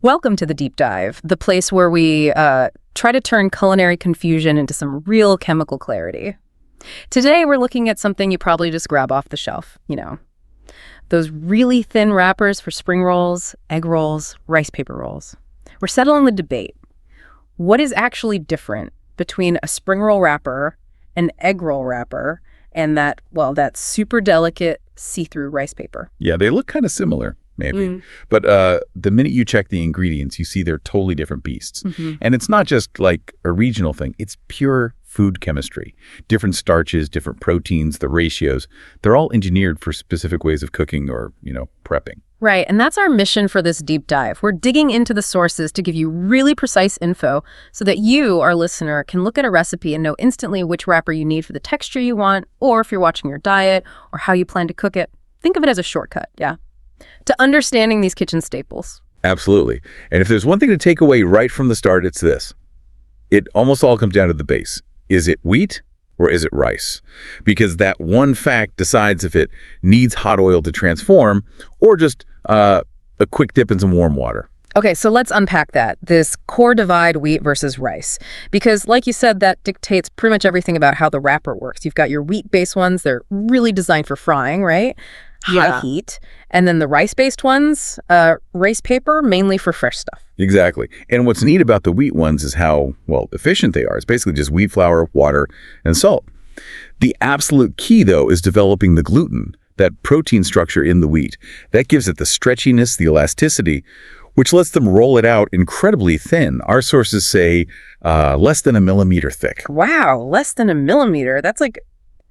Welcome to the Deep Dive, the place where we try to turn culinary confusion into some real chemical clarity. Today, we're looking at something you probably just grab off the shelf, those really thin wrappers for spring rolls, egg rolls, rice paper rolls. We're settling the debate. What is actually different between a spring roll wrapper, an egg roll wrapper, and that super delicate see-through rice paper? Yeah, they look kind of similar, maybe. But the minute you check the ingredients, you see they're totally different beasts. And it's not just like a regional thing. It's pure food chemistry. Different starches, different proteins, the ratios, they're all engineered for specific ways of cooking or, prepping. Right, and that's our mission for this deep dive. We're digging into the sources to give you really precise info so that you, our listener, can look at a recipe and know instantly which wrapper you need for the texture you want, or if you're watching your diet, or how you plan to cook it. Think of it as a shortcut, to understanding these kitchen staples. Absolutely. And if there's one thing to take away right from the start, it's this. It almost all comes down to the base. Is it wheat or is it rice? Because that one fact decides if it needs hot oil to transform or just a quick dip in some warm water. Okay, so let's unpack that, this core divide, wheat versus rice. Because like you said, that dictates pretty much everything about how the wrapper works. You've got your wheat-based ones. They're really designed for frying, right? High heat. And then the rice-based ones, rice paper, mainly for fresh stuff. Exactly. And what's neat about the wheat ones is how, efficient they are. It's basically just wheat flour, water, and salt. The absolute key, though, is developing the gluten, that protein structure in the wheat. That gives it the stretchiness, the elasticity, which lets them roll it out incredibly thin. Our sources say less than a millimeter thick. Wow, less than a millimeter. That's like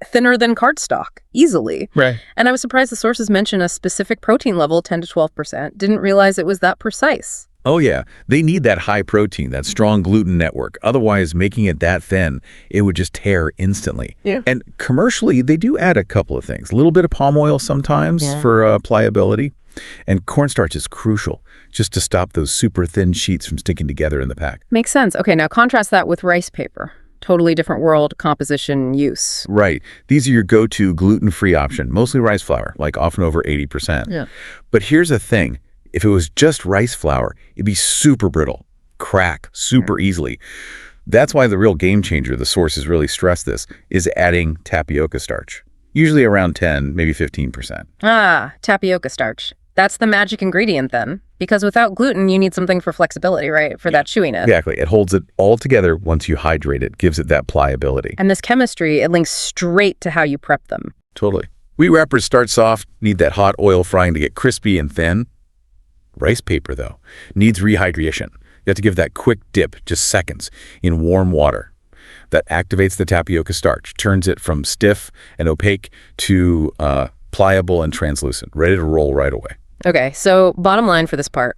thinner than cardstock, easily. Right. And I was surprised the sources mention a specific protein level, 10 to 12%. Didn't realize it was that precise. Oh, yeah. They need that high protein, that strong gluten network. Otherwise, making it that thin, it would just tear instantly. Yeah. And commercially, they do add a couple of things. A little bit of palm oil sometimes for pliability. And cornstarch is crucial just to stop those super thin sheets from sticking together in the pack. Makes sense. Okay, now contrast that with rice paper. Totally different world, composition, use. Right. These are your go-to gluten-free option, mostly rice flour, like often over 80%. Yeah. But here's the thing. If it was just rice flour, it'd be super brittle, crack super easily. That's why the real game changer, the sources really stress this, is adding tapioca starch. Usually around 10, maybe 15%. Tapioca starch. That's the magic ingredient then. Because without gluten, you need something for flexibility, right? For that chewiness. Exactly. It holds it all together once you hydrate it, gives it that pliability. And this chemistry, it links straight to how you prep them. Totally. Wheat wrappers start soft, need that hot oil frying to get crispy and thin. Rice paper, though, needs rehydration. You have to give that quick dip, just seconds, in warm water. That activates the tapioca starch, turns it from stiff and opaque to pliable and translucent, ready to roll right away. Okay, so bottom line for this part.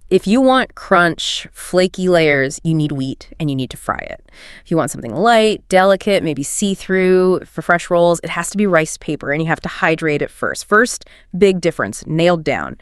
If you want crunch, flaky layers, you need wheat and you need to fry it. If you want something light, delicate, maybe see-through for fresh rolls, it has to be rice paper and you have to hydrate it first. First, big difference, nailed down.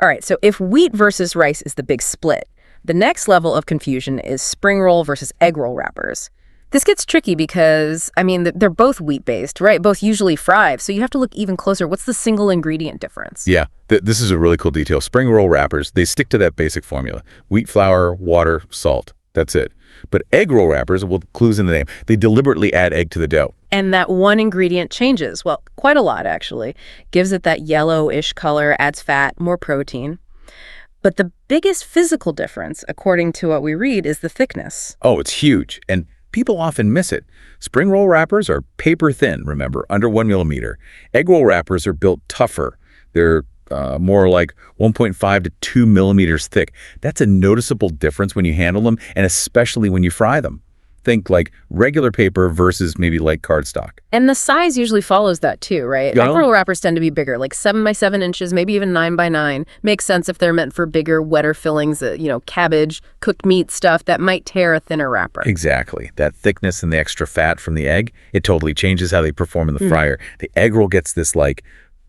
All right, so if wheat versus rice is the big split, the next level of confusion is spring roll versus egg roll wrappers. This gets tricky because, they're both wheat-based, right? Both usually fried, so you have to look even closer. What's the single ingredient difference? Yeah, this is a really cool detail. Spring roll wrappers, they stick to that basic formula. Wheat flour, water, salt. That's it. But egg roll wrappers, clues in the name, they deliberately add egg to the dough. And that one ingredient changes, quite a lot actually. Gives it that yellowish color, adds fat, more protein. But the biggest physical difference, according to what we read, is the thickness. Oh, it's huge. And people often miss it. Spring roll wrappers are paper thin, remember, under 1 millimeter. Egg roll wrappers are built tougher. They're more like 1.5 to 2 millimeters thick. That's a noticeable difference when you handle them, and especially when you fry them. Think like regular paper versus maybe like cardstock. And the size usually follows that too, right? Yeah. Egg roll wrappers tend to be bigger, like 7 by 7 inches, maybe even 9 by 9. Makes sense if they're meant for bigger, wetter fillings, cabbage, cooked meat stuff that might tear a thinner wrapper. Exactly. That thickness and the extra fat from the egg, it totally changes how they perform in the fryer. The egg roll gets this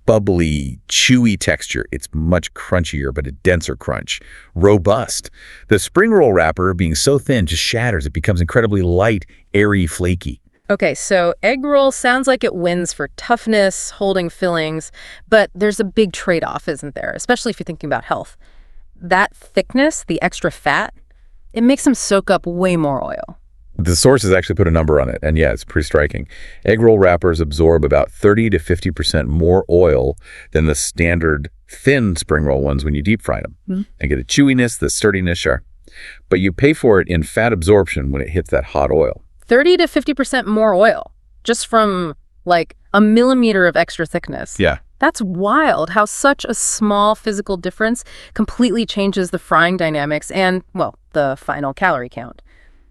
bubbly, chewy texture. It's much crunchier, but a denser crunch. Robust. The spring roll wrapper, being so thin, just shatters. It becomes incredibly light, airy, flaky. Okay, so egg roll sounds like it wins for toughness, holding fillings, but there's a big trade-off, isn't there? Especially if you're thinking about health. that thickness, the extra fat, it makes them soak up way more oil. The sources actually put a number on it, and yeah, it's pretty striking. Egg roll wrappers absorb about 30 to 50% more oil than the standard thin spring roll ones when you deep fry them. And get the chewiness, the sturdiness, sure. But you pay for it in fat absorption when it hits that hot oil. 30 to 50% more oil, just from like a millimeter of extra thickness. Yeah. That's wild how such a small physical difference completely changes the frying dynamics and, well, the final calorie count.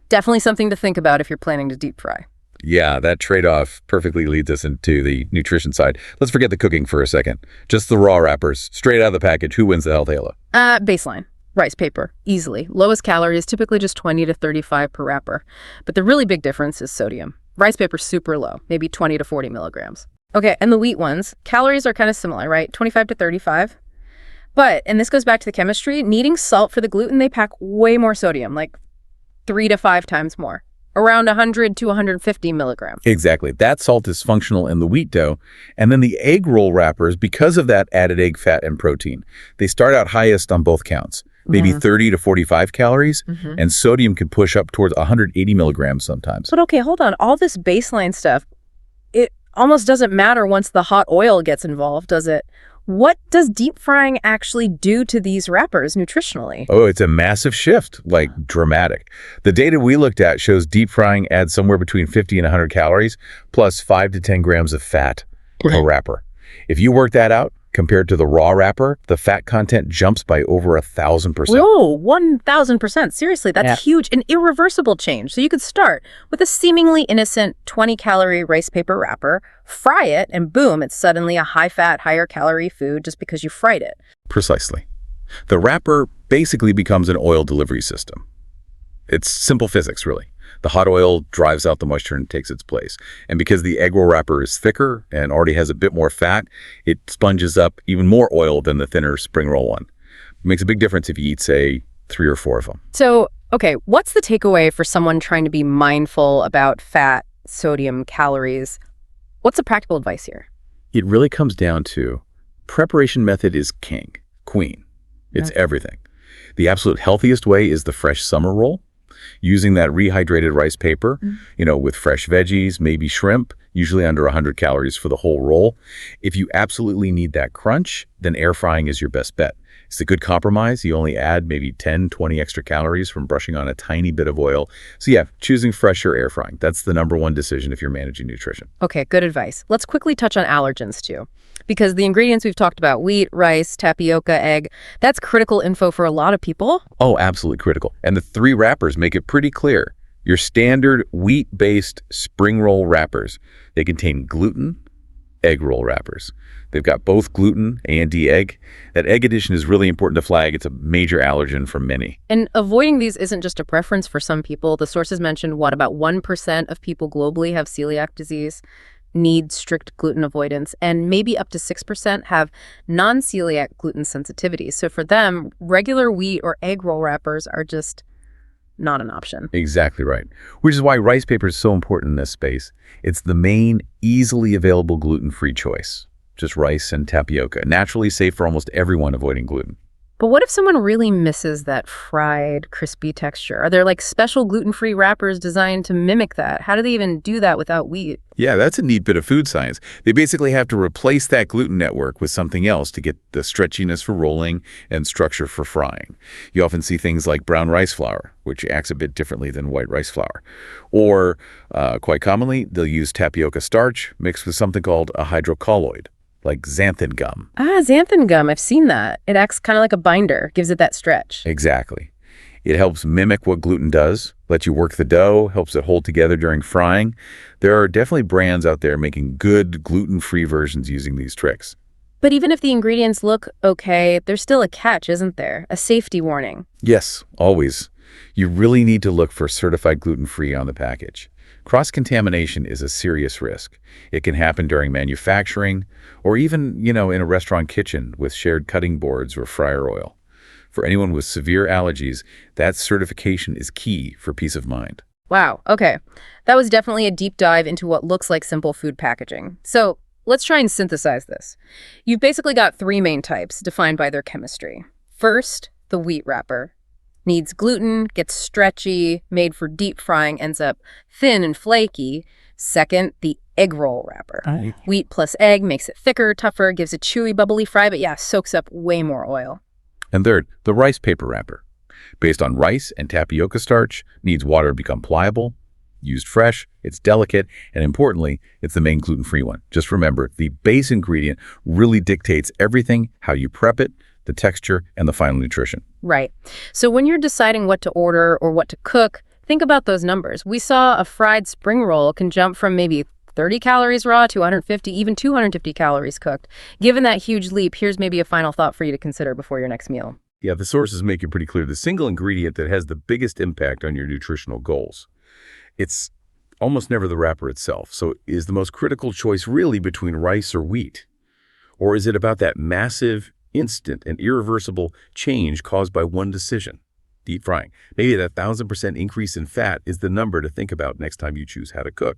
Definitely something to think about if you're planning to deep fry. Yeah, that trade-off perfectly leads us into the nutrition side. Let's forget the cooking for a second. Just the raw wrappers, straight out of the package. Who wins the health halo? Baseline. Rice paper, easily. Lowest calories, typically just 20 to 35 per wrapper. But the really big difference is sodium. Rice paper's super low, maybe 20 to 40 milligrams. Okay, and the wheat ones, calories are kind of similar, right? 25 to 35. But, and this goes back to the chemistry, needing salt for the gluten, they pack way more sodium, like 3 to 5 times more, around 100 to 150 milligrams. Exactly. That salt is functional in the wheat dough. And then the egg roll wrappers, because of that added egg fat and protein, they start out highest on both counts, maybe 30 to 45 calories, and sodium can push up towards 180 milligrams sometimes. But okay, hold on. All this baseline stuff, it almost doesn't matter once the hot oil gets involved, does it? What does deep frying actually do to these wrappers nutritionally? Oh, it's a massive shift, like dramatic. The data we looked at shows deep frying adds somewhere between 50 and 100 calories, plus 5 to 10 grams of fat per wrapper. If you work that out, compared to the raw wrapper, the fat content jumps by over 1,000%. Whoa, 1,000%. Seriously, that's huge. An irreversible change. So you could start with a seemingly innocent 20-calorie rice paper wrapper, fry it, and boom, it's suddenly a high-fat, higher-calorie food just because you fried it. Precisely. The wrapper basically becomes an oil delivery system. It's simple physics, really. The hot oil drives out the moisture and takes its place. And because the egg roll wrapper is thicker and already has a bit more fat, it sponges up even more oil than the thinner spring roll one. It makes a big difference if you eat, say, 3 or 4 of them. So, okay, what's the takeaway for someone trying to be mindful about fat, sodium, calories? What's the practical advice here? It really comes down to preparation method is king, queen. It's everything. The absolute healthiest way is the fresh summer roll. Using that rehydrated rice paper, with fresh veggies, maybe shrimp, usually under 100 calories for the whole roll. If you absolutely need that crunch, then air frying is your best bet. It's a good compromise. You only add maybe 10, 20 extra calories from brushing on a tiny bit of oil. So yeah, choosing fresh or air frying. That's the #1 decision if you're managing nutrition. Okay, good advice. Let's quickly touch on allergens too. Because the ingredients we've talked about, wheat, rice, tapioca, egg, that's critical info for a lot of people. Oh, absolutely critical. And the 3 wrappers make it pretty clear. Your standard wheat-based spring roll wrappers, they contain gluten, egg roll wrappers. They've got both gluten and egg. That egg addition is really important to flag. It's a major allergen for many. And avoiding these isn't just a preference for some people. The sources mentioned, about 1% of people globally have celiac disease, need strict gluten avoidance, and maybe up to 6% have non-celiac gluten sensitivities. So for them, regular wheat or egg roll wrappers are just not an option. Exactly right. Which is why rice paper is so important in this space. It's the main, easily available gluten-free choice. Just rice and tapioca, naturally safe for almost everyone avoiding gluten. But what if someone really misses that fried, crispy texture? Are there special gluten-free wrappers designed to mimic that? How do they even do that without wheat? Yeah, that's a neat bit of food science. They basically have to replace that gluten network with something else to get the stretchiness for rolling and structure for frying. You often see things like brown rice flour, which acts a bit differently than white rice flour. Or, quite commonly, they'll use tapioca starch mixed with something called a hydrocolloid, like xanthan gum. Xanthan gum. I've seen that. It acts kind of like a binder, gives it that stretch. Exactly. It helps mimic what gluten does, lets you work the dough, helps it hold together during frying. There are definitely brands out there making good gluten-free versions using these tricks. But even if the ingredients look okay, there's still a catch, isn't there? A safety warning. Yes, always. You really need to look for certified gluten-free on the package. Cross-contamination is a serious risk. It can happen during manufacturing or even, in a restaurant kitchen with shared cutting boards or fryer oil. For anyone with severe allergies, that certification is key for peace of mind. Wow, okay. That was definitely a deep dive into what looks like simple food packaging. So let's try and synthesize this. You've basically got 3 main types defined by their chemistry. First, the wheat wrapper. Needs gluten, gets stretchy, made for deep frying, ends up thin and flaky. Second, the egg roll wrapper. Right. Wheat plus egg makes it thicker, tougher, gives a chewy, bubbly fry, but yeah, soaks up way more oil. And third, the rice paper wrapper. Based on rice and tapioca starch, needs water to become pliable. Used fresh, it's delicate, and importantly, it's the main gluten-free one. Just remember, the base ingredient really dictates everything, how you prep it, the texture, and the final nutrition. Right. So when you're deciding what to order or what to cook, think about those numbers. We saw a fried spring roll can jump from maybe 30 calories raw to 150, even 250 calories cooked. Given that huge leap, here's maybe a final thought for you to consider before your next meal. Yeah, the sources make it pretty clear. The single ingredient that has the biggest impact on your nutritional goals. It's almost never the wrapper itself. So is the most critical choice really between rice or wheat? Or is it about that massive, instant, and irreversible change caused by one decision? Deep frying. Maybe that 1,000% increase in fat is the number to think about next time you choose how to cook.